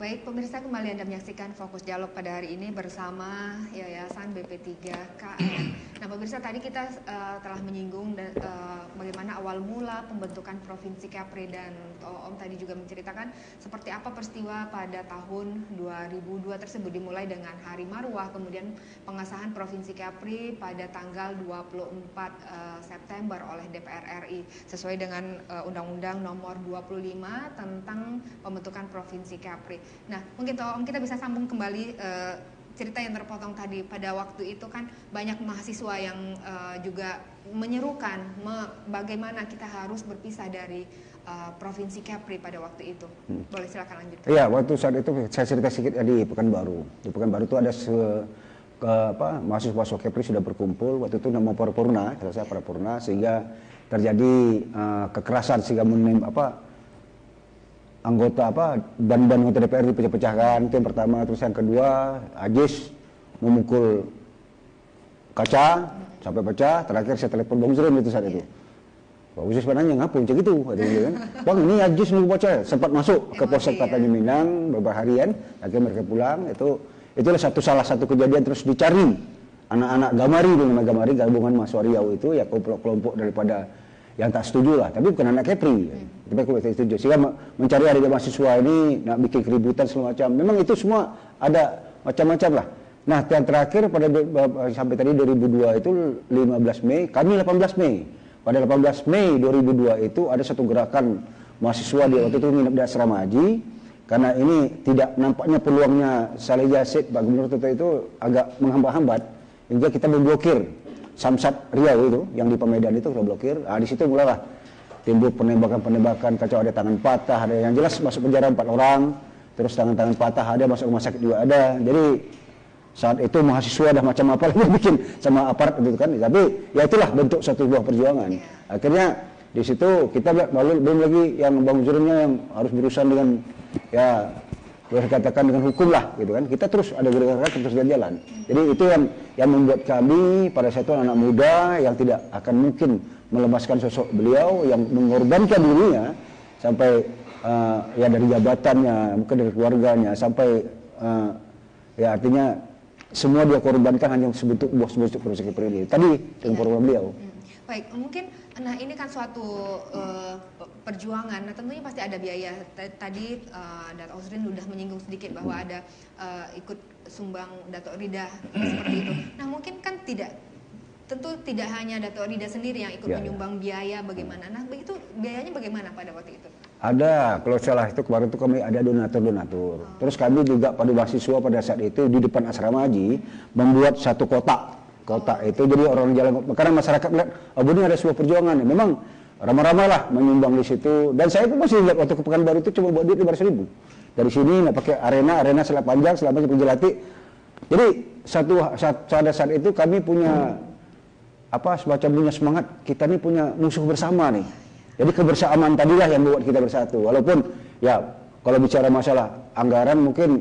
Baik, pemirsa, kembali Anda menyaksikan Fokus Dialog pada hari ini bersama Yayasan BP3KN. Nah, pemirsa, tadi kita telah menyinggung bagaimana awal mula pembentukan Provinsi Kepri, dan Om tadi juga menceritakan seperti apa peristiwa pada tahun 2002 tersebut, dimulai dengan Hari Marwah, kemudian pengesahan Provinsi Kepri pada tanggal 24 September oleh DPR RI sesuai dengan Undang-Undang Nomor 25 tentang pembentukan Provinsi Kepri. Nah, mungkin Om kita bisa sambung kembali cerita yang terpotong tadi. Pada waktu itu kan banyak mahasiswa yang juga menyerukan bagaimana kita harus berpisah dari Provinsi Kepri pada waktu itu. Boleh silakan lanjut. Iya, waktu saat itu saya cerita sedikit di Pekanbaru. Di Pekanbaru itu ada mahasiswa Kepri sudah berkumpul. Waktu itu nama paripurna, selesai paripurna, sehingga terjadi kekerasan sehingga anggota dan anggota DPR dipecah-pecahkan. Itu yang pertama. Terus yang kedua, Ajis memukul kaca sampai pecah. Terakhir saya telepon Bang Uzrin itu saat itu. Bang Uzrin nanya, ngapa macam gitu? Kan? Bang, ini Ajis memukul kaca. Sempat masuk ke Polsek Tapanuli Minang beberapa harian. Akhirnya mereka pulang. Itulah salah satu kejadian. Terus dicari anak-anak Gamari, nama Gamari, gabungan mahasiswa Riau itu, ya kelompok daripada yang tak setuju lah, tapi bukan anak Kepri. Tapi aku tak setuju. Sehingga mencari adik mahasiswa ini nak bikin keributan segala macam. Memang itu semua ada macam-macam lah. Nah, yang terakhir sampai tadi 2002 itu 15 Mei, kami 18 Mei. Pada 18 Mei 2002 itu ada satu gerakan mahasiswa di waktu itu nginep di asrama haji. Karena ini tidak nampaknya peluangnya Saleh Jasid bagi menurut itu agak menghambat-hambat, hingga kita memblokir Samsat Riau itu, yang di Pemedan itu kita blokir. Di situ mulailah timbul penembakan, kacau, ada tangan patah, ada yang jelas masuk penjara 4 orang, terus tangan-tangan patah ada, masuk rumah sakit juga ada. Jadi saat itu mahasiswa dah macam apa lagi bikin sama aparat itu kan. Tapi ya itulah bentuk satu buah perjuangan. Akhirnya di situ kita belum lagi yang Bang Uzrinnya yang harus berurusan dengan boleh katakan dengan hukum lah gitu kan. Kita terus ada gerakan terus jalan. Jadi itu yang membuat kami pada saat itu anak muda yang tidak akan mungkin melepaskan sosok beliau yang mengorbankan dirinya sampai dari jabatannya, mungkin dari keluarganya, sampai artinya semua dia korbankan hanya sebentuk Provinsi Kepri ini. Tadi dengan program beliau. Baik, mungkin ini kan suatu perjuangan. Nah, tentunya pasti ada biaya. Tadi Dato' Uzrin sudah menyinggung sedikit bahwa ada ikut sumbang Dato' Rida seperti itu. Nah, mungkin kan tentu tidak hanya Dato' Rida sendiri yang ikut menyumbang biaya bagaimana. Nah, begitu biayanya bagaimana pada waktu itu? Ada, kalau salah itu kemarin itu kami ada donatur. Terus kami juga pada mahasiswa pada saat itu di depan asrama haji membuat satu kotak itu, jadi orang jalan, karena masyarakat melihat ini ada sebuah perjuangan. Memang ramai-ramai lah menyumbang di situ, dan saya pun masih lihat waktu ke Pekanbaru itu cuma buat duit 500.000 dari sini, nak pakai arena selat panjang selama Penjelati. Jadi saat itu kami punya semacam punya semangat, kita ini punya musuh bersama nih. Jadi kebersamaan tadilah yang membuat kita bersatu. Walaupun kalau bicara masalah anggaran mungkin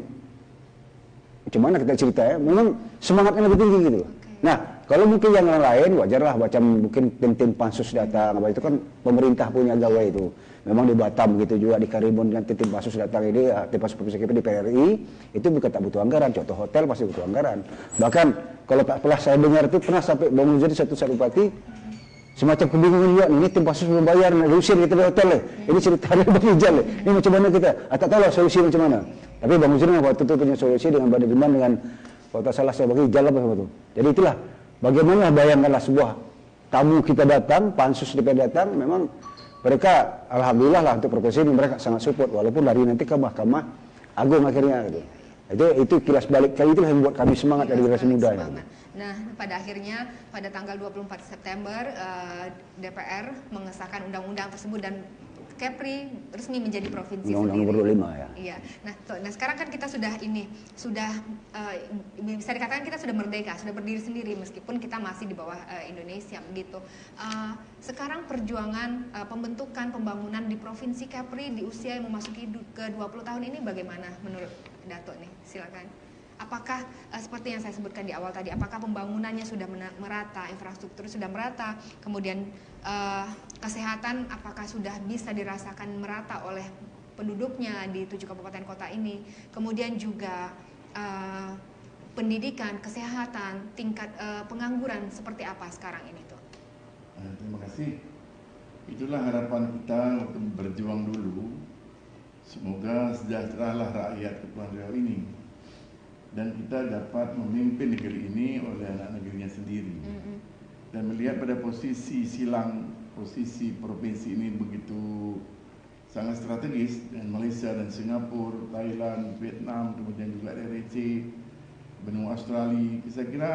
gimana kita cerita memang semangatnya lebih tinggi gitu. Nah, kalau mungkin yang lain wajarlah, macam mungkin tim pansus datang, itu kan pemerintah punya gawe itu. Memang di Batam gitu juga, di Karimun kan tim pansus datang ini, tim pansus Provinsi Kepri di PRI, itu bukan tak butuh anggaran. Contoh hotel pasti butuh anggaran. Bahkan kalau tak pernah saya dengar itu pernah sampai Bang Uzrin satu bupati semacam kebingungan juga, ini tim pansus belum bayar, diusir kita di hotel ini cerita dari Bang Ijal ini macam mana kita? Tak tahu lah solusi macam mana. Tapi Bang Uzrin waktu itu punya solusi dengan Mbak Diman, dengan kalau tak salah saya bagi jalan apa itu. Jadi itulah bagaimana bayangkanlah sebuah tamu kita datang, pansus DPR datang, memang mereka alhamdulillah lah untuk provinsi ini mereka sangat support, walaupun dari nanti ke Mahkamah Agung akhirnya gitu. Itu kilas balik kali itu yang membuat kami semangat dari generasi muda. Nah, pada akhirnya pada tanggal 24 September DPR mengesahkan undang-undang tersebut dan Kepri resmi menjadi provinsi Undang-Undang nomor 25 ya. Iya. Nah sekarang kan kita sudah bisa dikatakan kita sudah merdeka, sudah berdiri sendiri meskipun kita masih di bawah Indonesia begitu. Sekarang perjuangan pembentukan pembangunan di provinsi Kepri di usia yang memasuki ke 20 tahun ini bagaimana menurut Dato' nih? Silakan. Apakah seperti yang saya sebutkan di awal tadi, apakah pembangunannya sudah merata, infrastruktur sudah merata, kemudian kesehatan apakah sudah bisa dirasakan merata oleh penduduknya di 7 kabupaten kota ini, kemudian juga pendidikan, kesehatan, tingkat pengangguran seperti apa sekarang ini tuh? Terima kasih. Itulah harapan kita waktu berjuang dulu. Semoga sejahteralah rakyat Kepulauan Riau ini dan kita dapat memimpin negeri ini oleh anak negerinya sendiri. Dan melihat pada posisi silang, posisi provinsi ini begitu sangat strategis dengan Malaysia dan Singapura, Thailand, Vietnam, kemudian juga RRC, benua Australia. Saya kira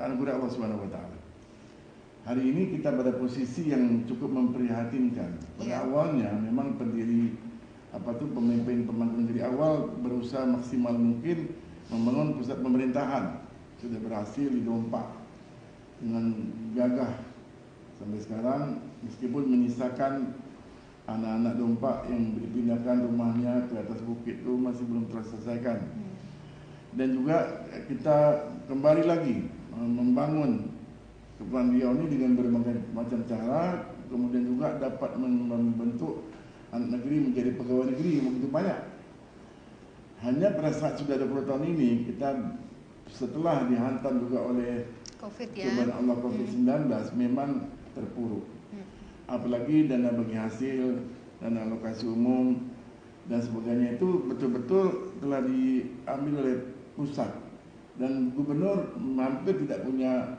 anugerah Allah Subhanahu Wa Taala. Hari ini kita pada posisi yang cukup memprihatinkan. Pada awalnya memang pendiri pemimpin pembangunan negeri awal berusaha maksimal mungkin membangun pusat pemerintahan. Sudah berhasil di Dompak dengan gagah sampai sekarang, meskipun menyisakan anak-anak Dompak yang dipindahkan rumahnya ke atas bukit itu masih belum terselesaikan. Dan juga kita kembali lagi membangun Kepulauan Riau ini dengan berbagai macam cara, kemudian juga dapat membentuk anak negeri menjadi pegawai negeri yang begitu banyak. Hanya pada saat sudah 20 tahun ini, kita setelah dihantam juga oleh cobaan Allah COVID-19 memang terpuruk. Apalagi dana bagi hasil, dana alokasi umum dan sebagainya itu betul-betul telah diambil oleh pusat, dan gubernur hampir tidak punya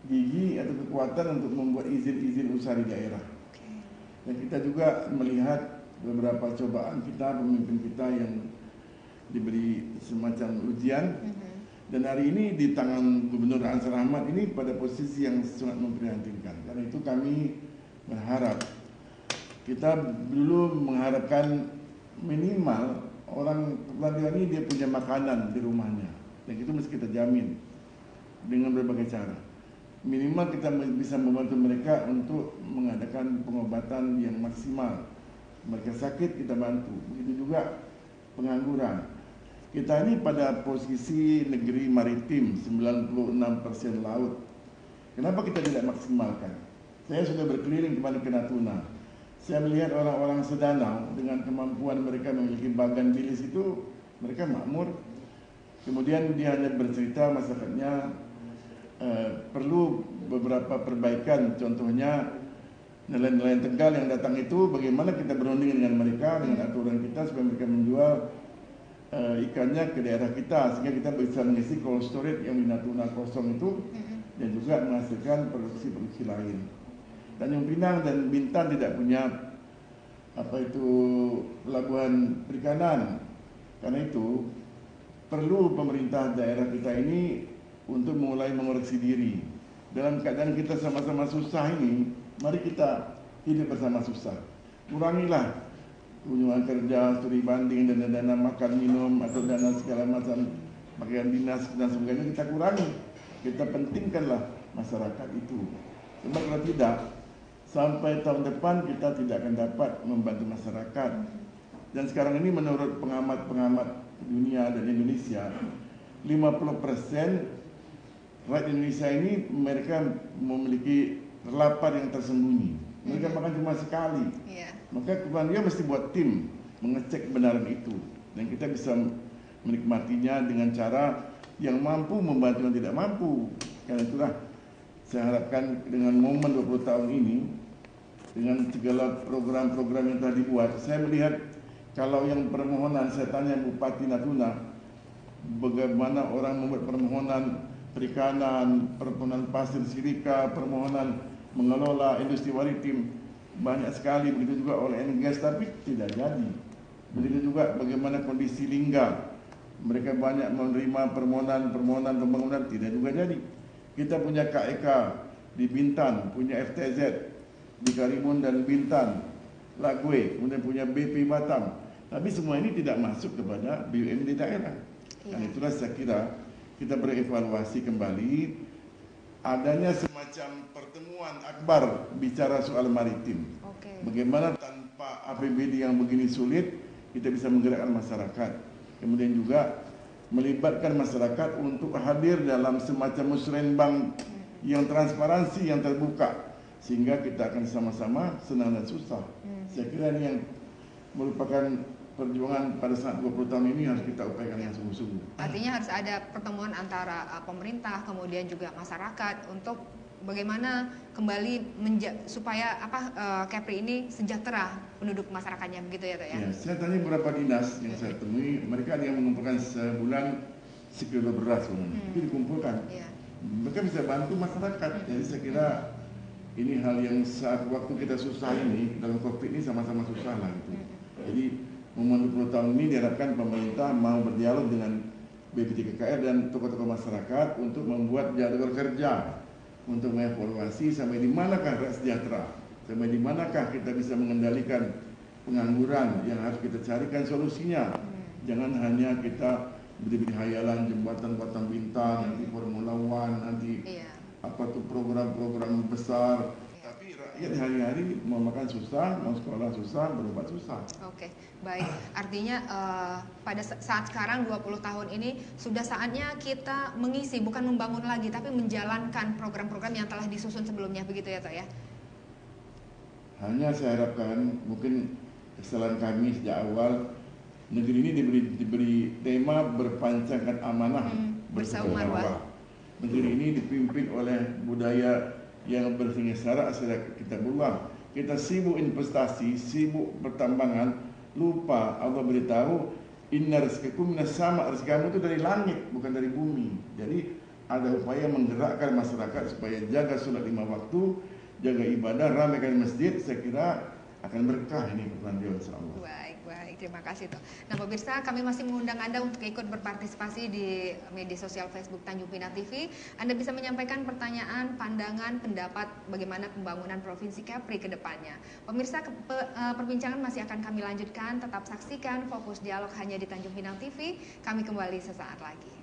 gigi atau kekuatan untuk membuat izin-izin usaha di daerah. Dan kita juga melihat beberapa cobaan kita, pemimpin kita yang diberi semacam ujian. Dan hari ini di tangan Gubernur Ansar Ahmad ini pada posisi yang sangat memprihatinkan. Karena itu kami berharap, kita dulu mengharapkan minimal orang Kepulauan Riau ini dia punya makanan di rumahnya, dan itu mesti kita jamin dengan berbagai cara. Minimal kita bisa membantu mereka untuk mengadakan pengobatan yang maksimal. Mereka sakit kita bantu. Begitu juga pengangguran. Kita ini pada posisi negeri maritim, 96% laut. Kenapa kita tidak maksimalkan? Saya sudah berkeliling ke Natuna. Saya melihat orang-orang sedanau dengan kemampuan mereka memiliki bagan bilis itu, mereka makmur. Kemudian dia hanya bercerita masyarakatnya perlu beberapa perbaikan, contohnya nelayan-nelayan Tegal yang datang itu bagaimana kita berunding dengan mereka dengan aturan kita supaya mereka menjual ikannya ke daerah kita, sehingga kita bisa mengisi cold storage yang di Natuna kosong itu dan juga menghasilkan produksi-produksi lain. Tanjung Pinang dan Bintan tidak punya pelabuhan perikanan. Karena itu perlu pemerintah daerah kita ini untuk mulai mengoreksi diri. Dalam keadaan kita sama-sama susah ini, mari kita hidup bersama susah. Kurangilah kunjungan kerja, studi banding, dana-dana makan minum atau dana segala macam pakaian dinas dan sebagainya kita kurangi. Kita pentingkanlah masyarakat itu. Sebab kalau tidak, sampai tahun depan kita tidak akan dapat membantu masyarakat. Dan sekarang ini menurut pengamat-pengamat dunia dan Indonesia, 50% rakyat Indonesia ini mereka memiliki lapar yang tersembunyi. Mereka makan cuma sekali. Maka Kepulauan Riau mesti buat tim mengecek kebenaran itu, dan kita bisa menikmatinya dengan cara yang mampu membantu yang tidak mampu. Karena itulah saya harapkan dengan momen 20 tahun ini, dengan segala program-program yang telah dibuat, saya melihat kalau yang permohonan, saya tanya Bupati Natuna, bagaimana orang membuat permohonan perikanan, permohonan pasir silika, permohonan mengelola industri maritim, banyak sekali. Begitu juga oleh NGS, tapi tidak jadi. Begitu juga bagaimana kondisi Lingga, mereka banyak menerima permohonan pembangunan, tidak juga jadi. Kita punya KEK di Bintan, punya FTZ di Karimun dan Bintan, Lagwe, kemudian punya BP Batam. Tapi semua ini tidak masuk kepada BUMD daerah. Dan itulah saya kira kita berevaluasi kembali adanya semacam pertemuan akbar bicara soal maritim. Bagaimana tanpa APBD yang begini sulit kita bisa menggerakkan masyarakat. Kemudian juga melibatkan masyarakat untuk hadir dalam semacam musrenbang yang transparansi, yang terbuka, sehingga kita akan sama-sama senang dan susah. Saya kira ini yang merupakan perjuangan pada saat 20 tahun ini harus kita upayakan dengan sungguh-sungguh. Artinya harus ada pertemuan antara pemerintah kemudian juga masyarakat untuk bagaimana kembali supaya Kepri ini sejahtera penduduk masyarakatnya, begitu ya Toh ya? Ya, saya tanya beberapa dinas yang saya temui, mereka ada yang mengumpulkan sebulan sekilo beras, itu dikumpulkan. Mereka bisa bantu masyarakat. Jadi saya kira ini hal yang saat waktu kita susah ini dalam COVID ini sama-sama susah lah gitu. Jadi momen 20 tahun ini diharapkan pemerintah mau berdialog dengan BP3KKR dan tokoh-tokoh masyarakat untuk membuat jadwal kerja untuk mengevaluasi sampai di manakah rakyat sejahtera, sampai di manakah kita bisa mengendalikan pengangguran yang harus kita carikan solusinya. Jangan hanya kita beri hayalan jembatan Batam Bintang, nanti Formula One, nanti apa tuh program-program besar. Tapi rakyat hari-hari mau makan susah, mau sekolah susah, berobat susah. Oke, baik. Artinya pada saat sekarang 20 tahun ini sudah saatnya kita mengisi, bukan membangun lagi, tapi menjalankan program-program yang telah disusun sebelumnya, begitu ya Toh ya? Hanya saya harapkan mungkin kesalahan kami sejak awal, negeri ini diberi tema berpancakan amanah bersama marwah. Negeri ini dipimpin oleh budaya yang bersenggesara asal kitabullah. Kita sibuk investasi, sibuk pertambangan, lupa Allah beritahu inna rizqakum minas sama, rezeki kamu itu dari langit bukan dari bumi. Jadi ada upaya menggerakkan masyarakat supaya jaga sholat 5 waktu, jaga ibadah, ramaikan masjid. Saya kira akan berkah ini perpandian insyaallah. Baik, terima kasih Toh. Nah pemirsa, kami masih mengundang Anda untuk ikut berpartisipasi di media sosial Facebook Tanjung Pinang TV. Anda bisa menyampaikan pertanyaan, pandangan, pendapat bagaimana pembangunan Provinsi Kepri ke depannya. Pemirsa, perbincangan masih akan kami lanjutkan. Tetap saksikan Fokus Dialog hanya di Tanjung Pinang TV. Kami kembali sesaat lagi.